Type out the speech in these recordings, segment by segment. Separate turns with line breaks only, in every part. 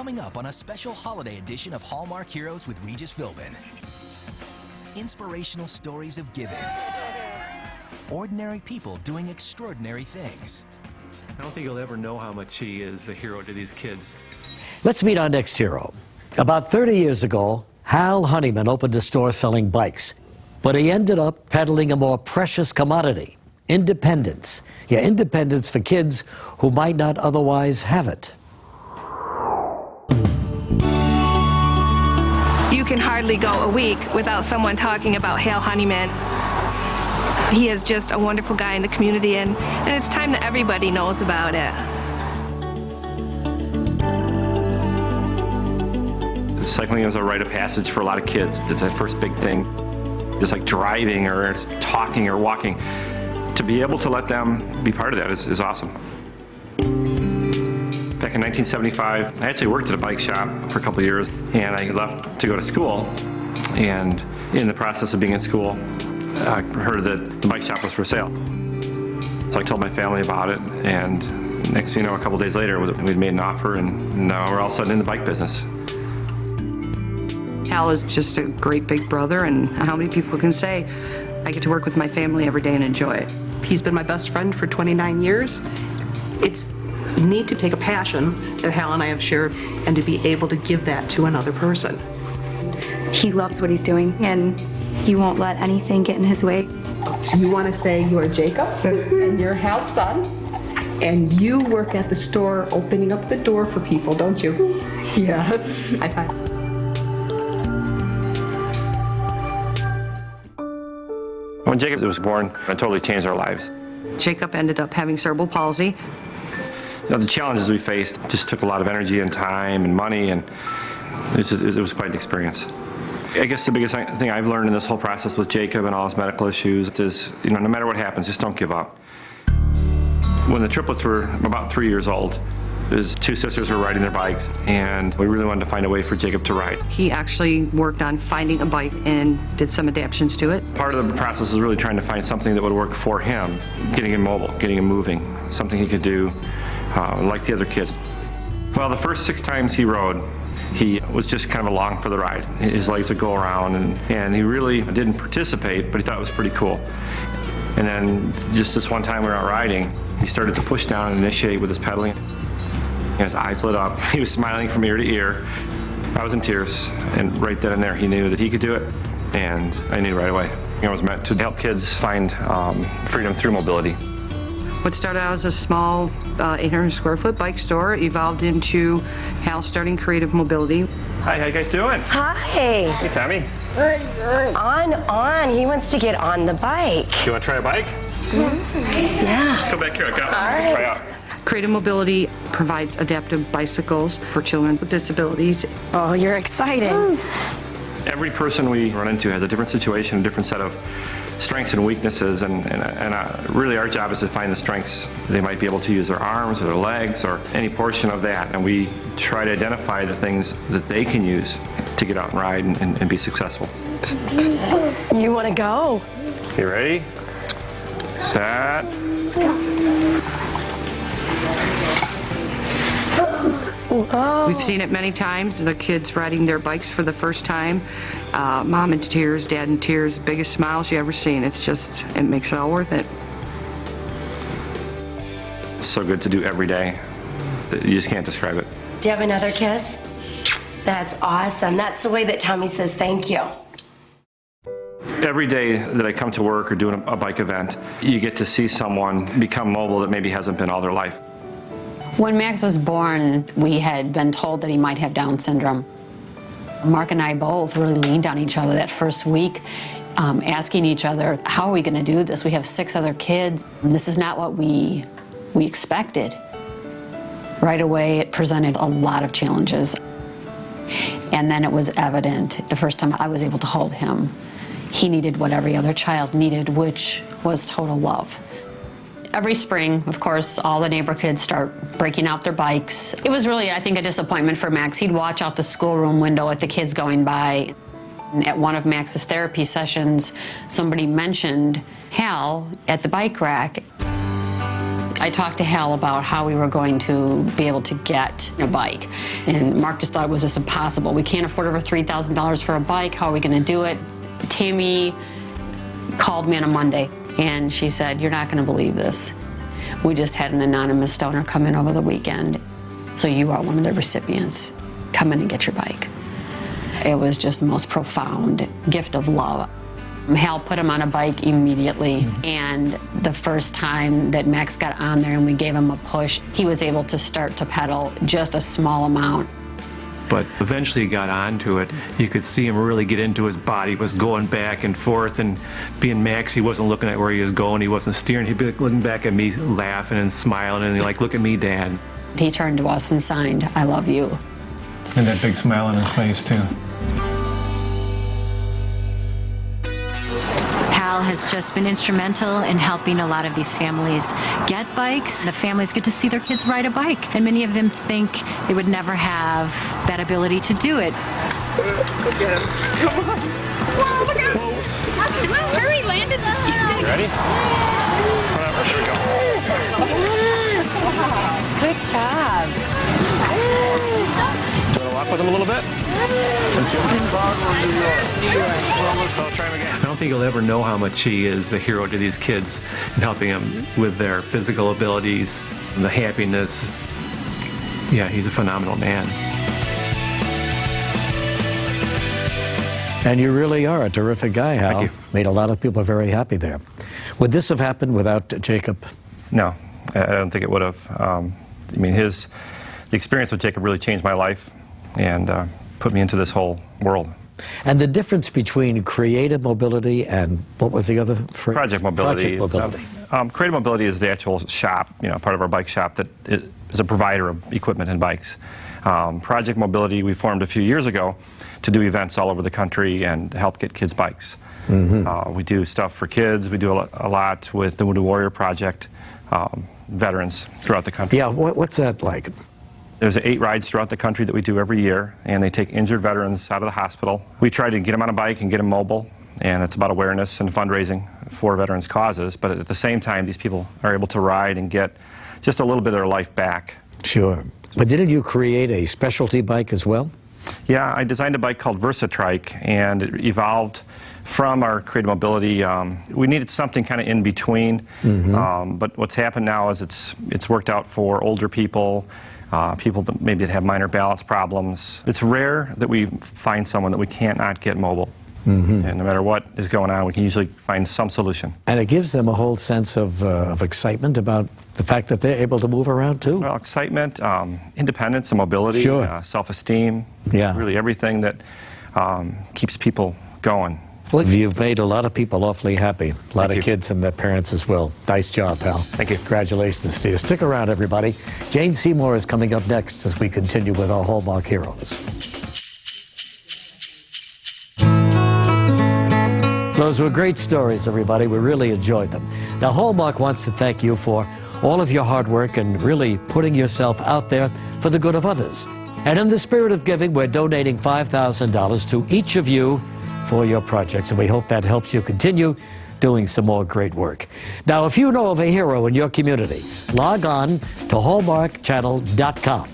Coming up on a special holiday edition of Hallmark Heroes with Regis Philbin. Inspirational stories of giving. Ordinary people doing extraordinary things.
I don't think you'll ever know how much he is a hero to these kids.
Let's meet our next hero. About 30 years ago, Hal Honeyman opened a store selling bikes, but he ended up peddling a more precious commodity, independence. Yeah, independence for kids who might not otherwise have it.
You can hardly go a week without someone talking about Hal Honeyman. He is just a wonderful guy in the community, and it's time that everybody knows about it.
Cycling is a rite of passage for a lot of kids. It's that first big thing. Just like driving or talking or walking. To be able to let them be part of that is awesome. Back in 1975, I actually worked at a bike shop for a couple of years, and I left to go to school. And in the process of being in school, I heard that the bike shop was for sale. So I told my family about it, and next thing you know, a couple days later, we'd made an offer, and now we're all sudden in the bike business.
Hal is just a great big brother, and how many people can say, I get to work with my family every day and enjoy it.
He's been my best friend for 29 years. It's neat to take a passion that Hal and I have shared and to be able to give that to another person.
He loves what he's doing, and he won't let anything get in his way.
So you want to say you're Jacob, and you're Hal's son, and you work at the store opening up the door for people, don't you? Yes. High five.
When Jacob was born, it totally changed our lives.
Jacob ended up having cerebral palsy.
You know, the challenges we faced just took a lot of energy and time and money, and it was quite an experience. I guess the biggest thing I've learned in this whole process with Jacob and all his medical issues is, you know, no matter what happens, just don't give up. When the triplets were about 3 years old, his two sisters were riding their bikes, and we really wanted to find a way for Jacob to ride.
He actually worked on finding a bike and did some adaptations to it.
Part of the process was really trying to find something that would work for him, getting him mobile, getting him moving, something he could do like the other kids. Well, the first 6 times he rode, he was just kind of along for the ride. His legs would go around, and he really didn't participate, but he thought it was pretty cool. And then just this one time we were out riding, he started to push down and initiate with his pedaling. And his eyes lit up. He was smiling from ear to ear. I was in tears, and right then and there he knew that he could do it, and I knew right away. It was meant to help kids find freedom through mobility.
What started out as a small 800 square foot bike store evolved into Hal starting Creative Mobility.
Hi, how you guys doing?
Hi.
Hey, Tommy.
On. He wants to get on the bike.
You want to try a bike?
Mm-hmm. Yeah.
Let's go back here. I got one.
All right.
Try out.
Creative Mobility provides adaptive bicycles for children with disabilities.
Oh, you're excited.
Every person we run into has a different situation, a different set of strengths and weaknesses, and really our job is to find the strengths. They might be able to use their arms or their legs or any portion of that, and we try to identify the things that they can use to get out and ride and be successful.
You want to go?
You ready? Set.
Oh.
We've seen it many times, the kids riding their bikes for the first time. Mom in tears, dad in tears, biggest smiles you ever seen. It makes it all worth it.
It's so good to do every day. You just can't describe it.
Do you have another kiss? That's awesome. That's the way that Tommy says thank you.
Every day that I come to work or do a bike event, you get to see someone become mobile that maybe hasn't been all their life.
When Max was born, we had been told that he might have Down syndrome. Mark and I both really leaned on each other that first week, asking each other, how are we going to do this? We have 6 other kids. This is not what we expected. Right away, it presented a lot of challenges. And then it was evident the first time I was able to hold him. He needed what every other child needed, which was total love. Every spring, of course, all the neighbor kids start breaking out their bikes. It was really, I think, a disappointment for Max. He'd watch out the schoolroom window at the kids going by. And at one of Max's therapy sessions, somebody mentioned Hal at the bike rack. I talked to Hal about how we were going to be able to get a bike, and Mark just thought it was just impossible. We can't afford over $3,000 for a bike. How are we going to do it? Tammy called me on a Monday, and she said, "You're not going to believe this. We just had an anonymous donor come in over the weekend, so you are one of the recipients. Come in and get your bike." It was just the most profound gift of love. Hal put him on a bike immediately, and the first time that Max got on there and we gave him a push, he was able to start to pedal just a small amount.
But eventually he got onto it. You could see him really get into his body. He was going back and forth, and being Max, he wasn't looking at where he was going. He wasn't steering. He'd be looking back at me, laughing and smiling, and he'd like, "Look at me, Dad."
He turned to us and signed, "I love you."
And that big smile on his face, too.
Hal has just been instrumental in helping a lot of these families get bikes. The families get to see their kids ride a bike, and many of them think they would never have that ability to do it.
Go get him. Come on. Whoa, look out. Whoa. Hurry, Landon.
You ready? Whatever, here we go.
Good job.
Do you want to walk with him a little bit? I don't think he'll ever know how much he is a hero to these kids and helping them with their physical abilities and the happiness. Yeah, he's a phenomenal man.
And you really are a terrific guy, Hal.
Thank you.
Made a lot of people very happy there. Would this have happened without Jacob?
No, I don't think it would have. I mean, the experience with Jacob really changed my life and put me into this whole world.
And the difference between creative mobility and what was the other phrase?
Project mobility.
Project mobility.
Creative mobility is the actual shop, part of our bike shop that is a provider of equipment and bikes. Project mobility we formed a few years ago to do events all over the country and help get kids bikes. Mm-hmm. We do stuff for kids. We do a lot with the Wounded Warrior Project, veterans throughout the country.
Yeah, what's that like?
There's 8 rides throughout the country that we do every year, and they take injured veterans out of the hospital. We try to get them on a bike and get them mobile, and it's about awareness and fundraising for veterans' causes, but at the same time, these people are able to ride and get just a little bit of their life back.
Sure. But didn't you create a specialty bike as well?
Yeah, I designed a bike called VersaTrike, and it evolved from our creative mobility. We needed something kind of in between, but what's happened now is it's worked out for older people, people that maybe have minor balance problems. It's rare that we find someone that we can't not get mobile. And no matter what is going on, we can usually find some solution.
And it gives them a whole sense of excitement about the fact that they're able to move around too.
Well, excitement, independence, and mobility,
sure.
Self-esteem, really everything that keeps people going.
Well, you've made a lot of people awfully happy. A lot of kids and their parents as well. Nice job, Hal.
Thank you.
Congratulations to you. Stick around, everybody. Jane Seymour is coming up next as we continue with our Hallmark heroes. Those were great stories, everybody. We really enjoyed them. Now, Hallmark wants to thank you for all of your hard work and really putting yourself out there for the good of others. And in the spirit of giving, we're donating $5,000 to each of you for your projects, and we hope that helps you continue doing some more great work. Now, if you know of a hero in your community, log on to hallmarkchannel.com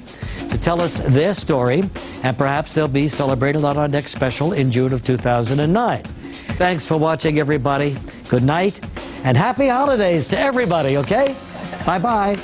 to tell us their story, and perhaps they'll be celebrated on our next special in June of 2009. Thanks for watching, everybody. Good night, and happy holidays to everybody, okay? Bye-bye.